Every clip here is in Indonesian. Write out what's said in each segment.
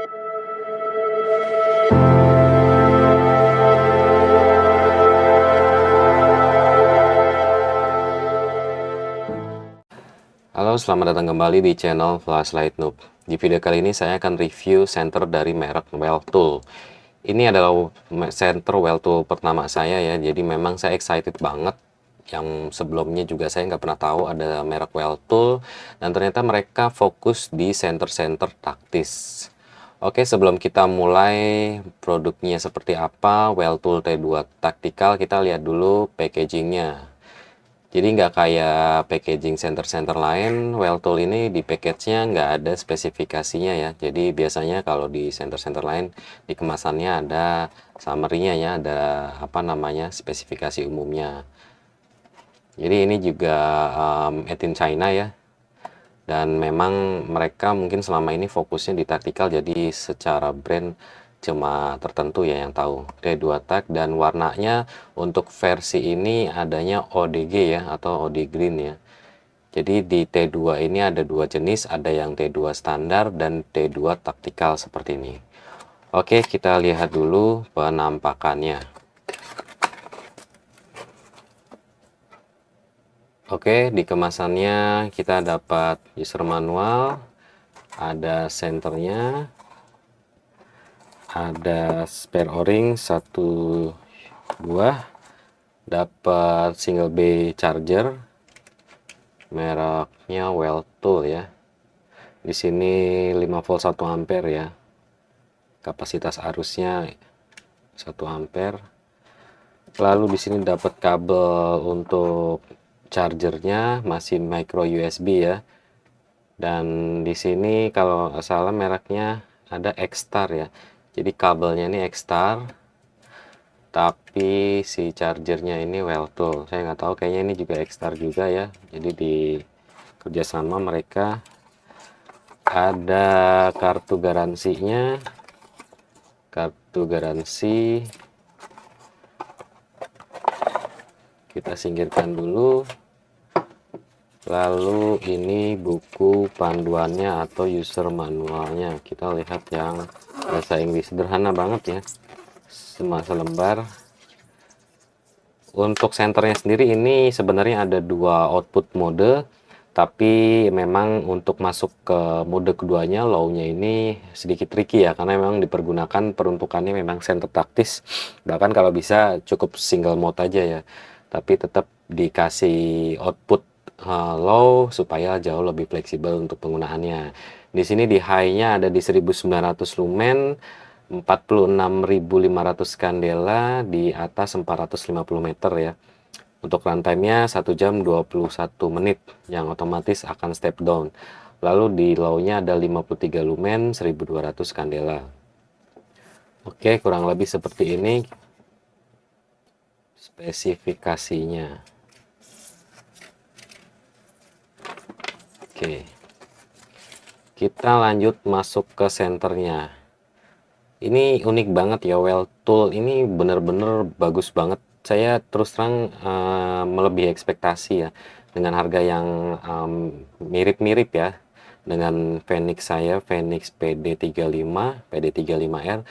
Halo, selamat datang kembali di channel Flashlight Noob. Di video kali ini saya akan review senter dari merek Weltool. Ini adalah senter Weltool pertama saya ya, jadi memang saya excited banget. Yang sebelumnya juga saya nggak pernah tahu ada merek Weltool, dan ternyata mereka fokus di senter-senter taktis. Oke, sebelum kita mulai produknya seperti apa, Weltool T2 Tactical, kita lihat dulu packagingnya. Jadi nggak kayak packaging center-center lain, Weltool ini di package-nya nggak ada spesifikasinya ya. Jadi biasanya kalau di center-center lain di kemasannya ada summary-nya ya, ada apa namanya spesifikasi umumnya. Jadi ini juga made in China ya. Dan memang mereka mungkin selama ini fokusnya di tactical, jadi secara brand cuma tertentu ya yang tahu. T2 Tac, dan warnanya untuk versi ini adanya ODG ya, atau OD Green ya. Jadi di T2 ini ada dua jenis, ada yang T2 standar dan T2 tactical seperti ini. Oke, kita lihat dulu penampakannya. Oke, di kemasannya kita dapat user manual, ada senternya, ada spare o-ring satu buah, dapat single bay charger, mereknya Weltool ya. Di sini 5 volt 1 ampere ya. Kapasitas arusnya 1 ampere. Lalu di sini dapat kabel untuk chargernya, masih micro USB ya. Dan di sini kalau nggak salah mereknya ada X-Star ya. Jadi kabelnya ini X-Star, tapi si chargernya ini Weltool. Saya nggak tahu, kayaknya ini juga X-Star juga ya. Jadi di kerjasama mereka. Ada kartu garansinya, kartu garansi. Kita singkirkan dulu. Lalu ini buku panduannya atau user manualnya. Kita lihat yang bahasa Inggris, sederhana banget ya, cuma selembar. Untuk senternya sendiri ini sebenarnya ada dua output mode, tapi memang untuk masuk ke mode keduanya, low-nya ini sedikit tricky ya, karena memang dipergunakan peruntukannya memang center taktis. Bahkan kalau bisa cukup single mode aja ya, tapi tetap dikasih output low supaya jauh lebih fleksibel untuk penggunaannya. Di sini di high-nya ada di 1900 lumen, 46.500 kandela, di atas 450 meter ya. Untuk runtime-nya 1 jam 21 menit yang otomatis akan step down. Lalu di low-nya ada 53 lumen, 1200 kandela. Oke, kurang lebih seperti ini spesifikasinya. Oke, kita lanjut masuk ke senternya. Ini unik banget ya, Weltool ini bener-bener bagus banget. Saya terus terang melebihi ekspektasi ya, dengan harga yang mirip-mirip ya dengan Phoenix saya, Phoenix PD35, PD35R.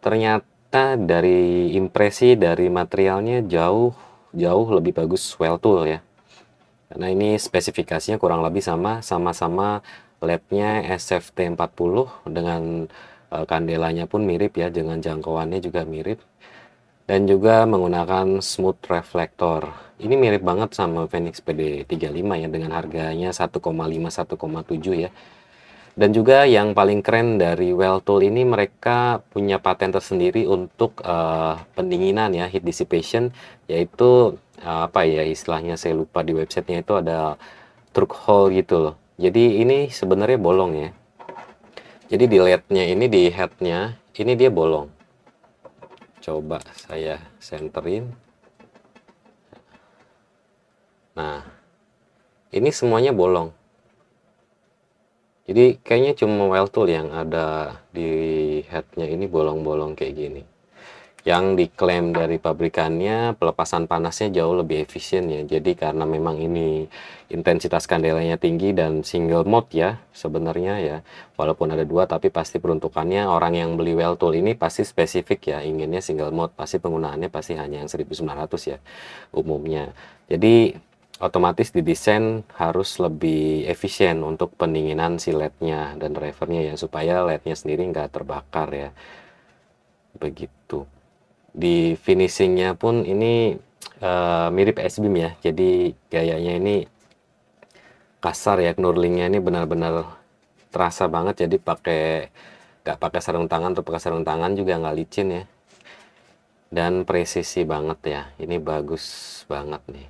Ternyata dari impresi dari materialnya jauh lebih bagus Weltool ya. Karena ini spesifikasinya kurang lebih sama-sama LED-nya SFT40 dengan kandelanya pun mirip ya, dengan jangkauannya juga mirip, dan juga menggunakan smooth reflektor. Ini mirip banget sama Phoenix PD35 ya, dengan harganya 1,5-1,7 ya. Dan juga yang paling keren dari Weltool ini, mereka punya paten tersendiri untuk pendinginan ya, heat dissipation, yaitu apa ya istilahnya, saya lupa, di websitenya itu ada truk hole gitu loh. Jadi ini sebenarnya bolong ya. Jadi di LED-nya ini, di head-nya ini dia bolong. Coba saya senterin. Nah, ini semuanya bolong. Jadi kayaknya cuma Weltool yang ada di head-nya ini bolong-bolong kayak gini. yang diklaim dari pabrikannya pelepasan panasnya jauh lebih efisien ya. Jadi karena memang ini intensitas kandelanya tinggi dan single mode ya sebenarnya ya. Walaupun ada dua tapi pasti peruntukannya orang yang beli well tool ini pasti spesifik ya, inginnya single mode, pasti penggunaannya pasti hanya yang 1900 ya umumnya. Jadi otomatis didesain harus lebih efisien untuk pendinginan si LED-nya dan drivernya ya, supaya LED-nya sendiri nggak terbakar ya. Begitu. Di finishingnya pun ini mirip S-Beam ya, jadi gayanya ini kasar ya, knurlingnya ini benar-benar terasa banget, jadi nggak pakai sarung tangan atau pakai sarung tangan juga nggak licin ya, dan presisi banget ya, ini bagus banget nih.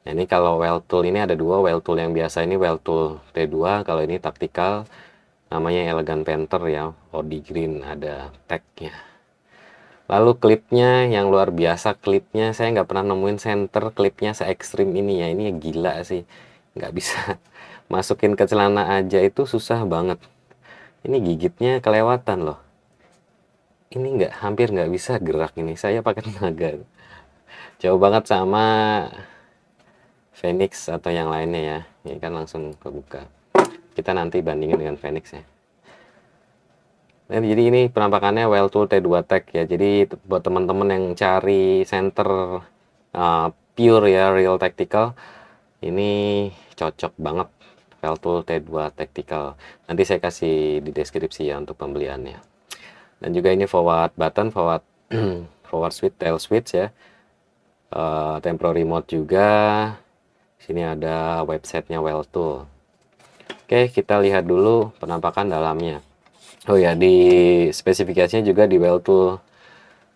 Nah, ini kalau well tool ini ada dua, well tool yang biasa ini well tool T2, kalau ini taktikal namanya Elegant Panther ya, OD Green, ada tagnya. Lalu klipnya yang luar biasa, klipnya saya nggak pernah nemuin center klipnya se ekstrim ini ya, ini gila sih, nggak bisa masukin ke celana aja itu susah banget. Ini gigitnya kelewatan loh, ini hampir nggak bisa gerak, ini saya pakai tenaga jauh banget sama Phoenix atau yang lainnya ya. Ini kan langsung kebuka, kita nanti bandingin dengan Phoenix ya. Nah, jadi ini penampakannya well tool T2 Tech ya. Jadi buat teman-teman yang cari center pure ya, real tactical, ini cocok banget well tool T2 Tactical. Nanti saya kasih di deskripsi ya untuk pembeliannya. Dan juga ini forward button, forward forward switch, tail switch ya. Tempro remote juga. Sini ada websitenya well tool. Oke, kita lihat dulu penampakan dalamnya. Oh ya, di spesifikasinya juga di well tool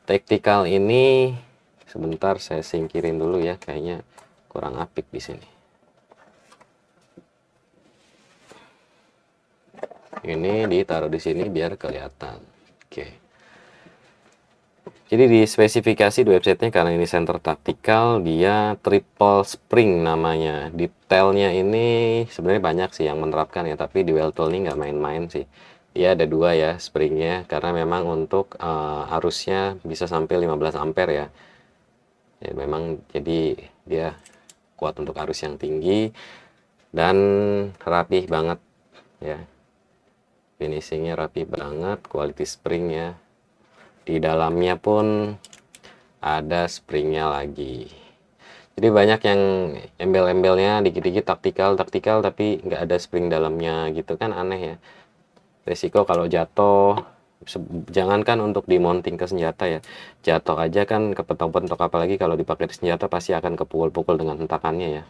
Tactical ini, sebentar saya singkirin dulu ya, kayaknya kurang apik di sini. Ini ditaruh di sini biar kelihatan. Oke. Jadi di spesifikasi di websitenya, karena ini center tactical, dia triple spring namanya. Detailnya ini sebenarnya banyak sih yang menerapkan ya, tapi di well tool ini nggak main-main sih. Dia ada dua ya springnya, karena memang untuk arusnya bisa sampai 15 ampere ya. Ya memang jadi dia kuat untuk arus yang tinggi dan rapih banget ya. Finishingnya rapi banget, quality spring ya. Di dalamnya pun ada springnya lagi. Jadi banyak yang embel-embelnya dikit-dikit taktikal tapi nggak ada spring dalamnya gitu kan, aneh ya. Resiko kalau jatuh, jangankan untuk dimonting ke senjata ya, jatuh aja kan kepentok-pentok, apalagi kalau dipakai di senjata pasti akan kepukul-pukul dengan hentakannya ya.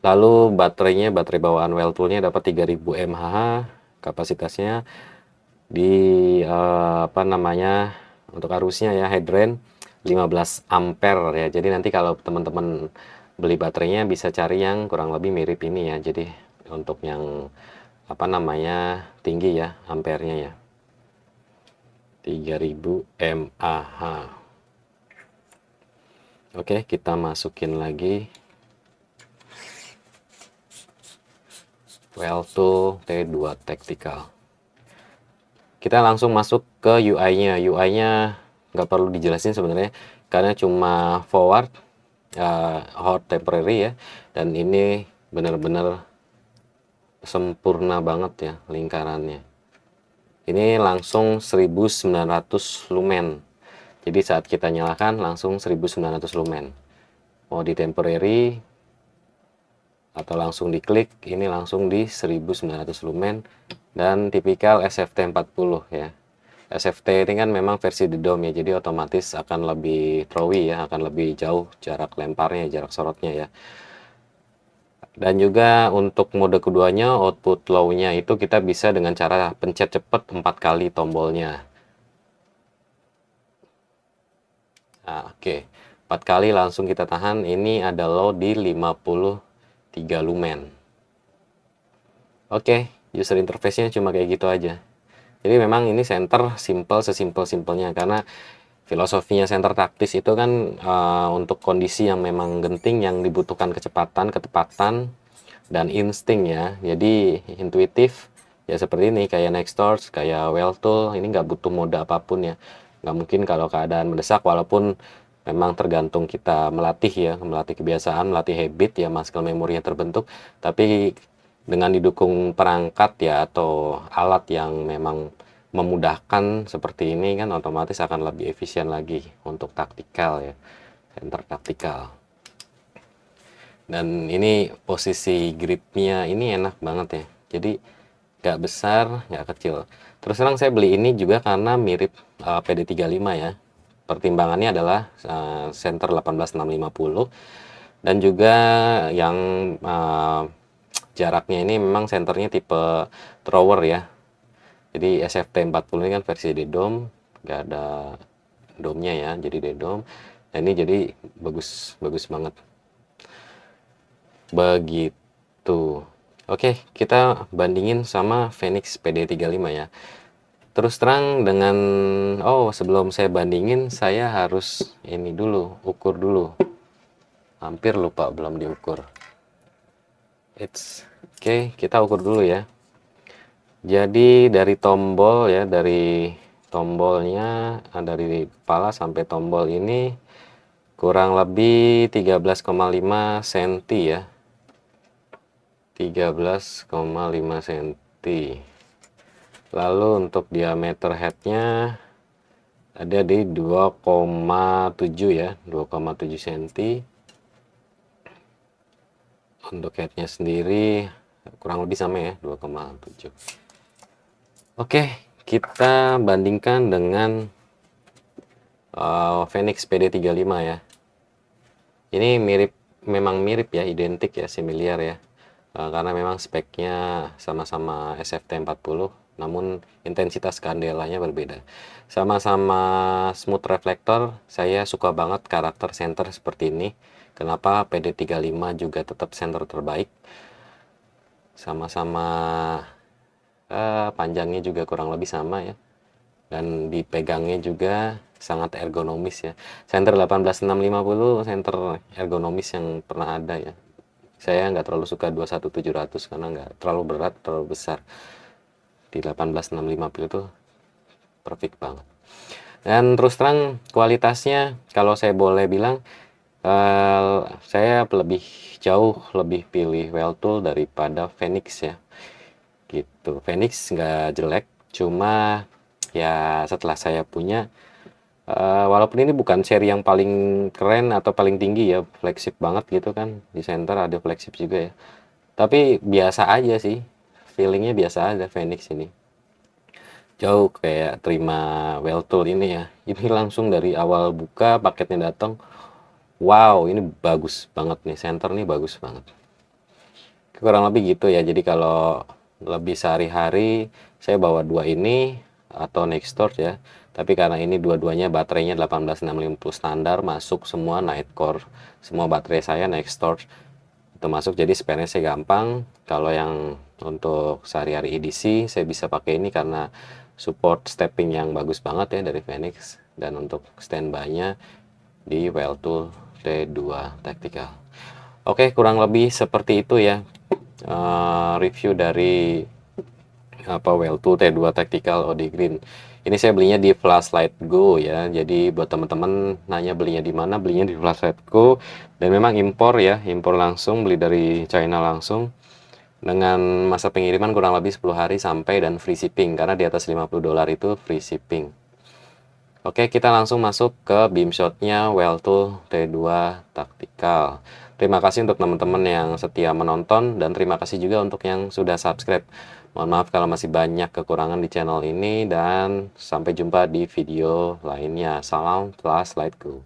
Lalu baterainya, baterai bawaan well toolnya dapat 3000 mAh kapasitasnya. Di apa namanya, untuk arusnya ya, headrange 15 ampere ya. Jadi nanti kalau teman-teman beli baterainya bisa cari yang kurang lebih mirip ini ya. Jadi untuk yang apa namanya tinggi ya ampernya ya, 3000 mAh. Oke, kita masukin lagi well tool T2 Tactical. Kita langsung masuk ke UI-nya. UI-nya nggak perlu dijelasin sebenarnya, karena cuma forward, hot, temporary ya, dan ini benar-benar sempurna banget ya lingkarannya. Ini langsung 1900 lumen. Jadi saat kita nyalakan langsung 1900 lumen. Mau di temporary atau langsung diklik, ini langsung di 1900 lumen, dan tipikal SFT 40 ya. SFT ini kan memang versi the dome ya, jadi otomatis akan lebih throwy ya, akan lebih jauh jarak lemparnya, jarak sorotnya ya. Dan juga untuk mode keduanya, output low-nya itu kita bisa dengan cara pencet cepat 4 kali tombolnya. Nah, oke. 4 kali langsung kita tahan, ini ada low di 53 lumen. Oke, user interface-nya cuma kayak gitu aja. Jadi memang ini center simple, sesimpel-simpelnya, karena filosofinya center taktis itu kan untuk kondisi yang memang genting, yang dibutuhkan kecepatan, ketepatan, dan insting ya. Jadi intuitif ya, seperti ini kayak Next Torch, kayak well tool, ini nggak butuh mode apapun ya. Nggak mungkin kalau keadaan mendesak, walaupun memang tergantung kita melatih ya, melatih kebiasaan, melatih habit ya, muscle memory-nya terbentuk. Tapi dengan didukung perangkat ya atau alat yang memang memudahkan seperti ini kan, otomatis akan lebih efisien lagi untuk taktikal ya, center taktikal. Dan ini posisi gripnya ini enak banget ya, jadi nggak besar nggak kecil. Terus terang saya beli ini juga karena mirip PD35 ya. Pertimbangannya adalah center 18650 dan juga yang jaraknya ini memang senternya tipe thrower ya. Jadi SFT 40 ini kan versi D-dom, nggak ada domnya ya, jadi D-dom. Dan ini jadi bagus banget. Begitu. Oke, kita bandingin sama Phoenix PD35 ya. Terus terang dengan, sebelum saya bandingin, saya harus ini dulu, ukur dulu. Hampir lupa belum diukur. Oke, kita ukur dulu ya. Jadi dari tombol ya, dari tombolnya, dari kepala sampai tombol ini kurang lebih 13,5 cm ya. 13,5 cm. Lalu untuk diameter headnya ada di 2,7 ya, 2,7 cm. Untuk headnya sendiri kurang lebih sama ya, 2,7. Oke, kita bandingkan dengan Phoenix PD35 ya. Ini memang mirip ya, identik ya, familiar ya. Karena memang speknya sama-sama SFT 40, namun intensitas kandelanya berbeda. Sama-sama smooth reflektor, saya suka banget karakter center seperti ini. Kenapa PD35 juga tetap center terbaik. Sama-sama panjangnya juga kurang lebih sama ya. Dan dipegangnya juga sangat ergonomis ya. Center 18650 center ergonomis yang pernah ada ya. Saya nggak terlalu suka 21700 karena nggak terlalu berat, terlalu besar. Di 18650 itu perfect banget. Dan terus terang kualitasnya, kalau saya boleh bilang, saya jauh lebih pilih Weltool daripada Phoenix ya. Gitu. Phoenix nggak jelek, cuma ya setelah saya punya, walaupun ini bukan seri yang paling keren atau paling tinggi ya, flagship banget gitu kan, di center ada flagship juga ya, tapi biasa aja sih, feelingnya biasa aja. Phoenix ini jauh kayak terima Weltool ini ya, ini langsung dari awal buka paketnya datang, wow ini bagus banget nih, center nih bagus banget, kurang lebih gitu ya. Jadi kalau lebih sehari-hari saya bawa dua ini atau Nextdoor ya, tapi karena ini dua-duanya baterainya 18650 standar, masuk semua night core, semua baterai saya Nextdoor itu masuk, jadi spare-nya saya gampang. Kalau yang untuk sehari-hari EDC saya bisa pakai ini karena support stepping yang bagus banget ya dari Phoenix, dan untuk standby-nya di Weltool T2 Tactical. Oke, kurang lebih seperti itu ya review dari Weltool T2 Tactical OD Green. Ini saya belinya di Flashlight Go ya. Jadi buat teman-teman nanya belinya di mana, belinya di Flashlight Go. Dan memang impor ya, impor langsung, beli dari China langsung. Dengan masa pengiriman kurang lebih 10 hari sampai, dan free shipping karena di atas $50 itu free shipping. Oke, kita langsung masuk ke beam shot-nya Weltool T2 Tactical. Terima kasih untuk teman-teman yang setia menonton, dan terima kasih juga untuk yang sudah subscribe. Mohon maaf kalau masih banyak kekurangan di channel ini, dan sampai jumpa di video lainnya. Salam Flashlight Go.